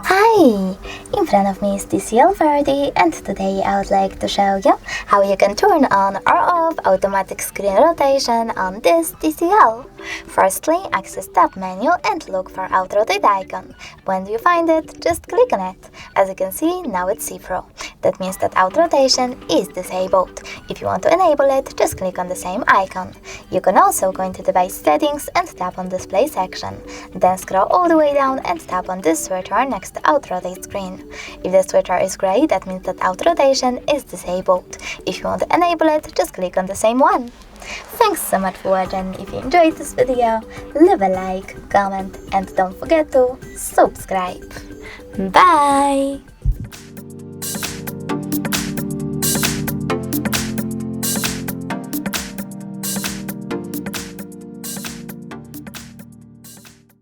Hi! In front of me is TCL 30, and today I would like to show you how you can turn on or off automatic screen rotation on this TCL. Firstly, access Tab menu and look for Auto Rotate icon. When you find it, just click on it. As you can see, now it's see-through. That means that auto rotation is disabled. If you want to enable it, just click on the same icon. You can also go into device settings and tap on display section. Then scroll all the way down and tap on this switcher next to auto rotate screen. If the switcher is gray, that means that auto rotation is disabled. If you want to enable it, just click on the same one. Thanks so much for watching. If you enjoyed this video, leave a like, comment, and don't forget to subscribe. Bye!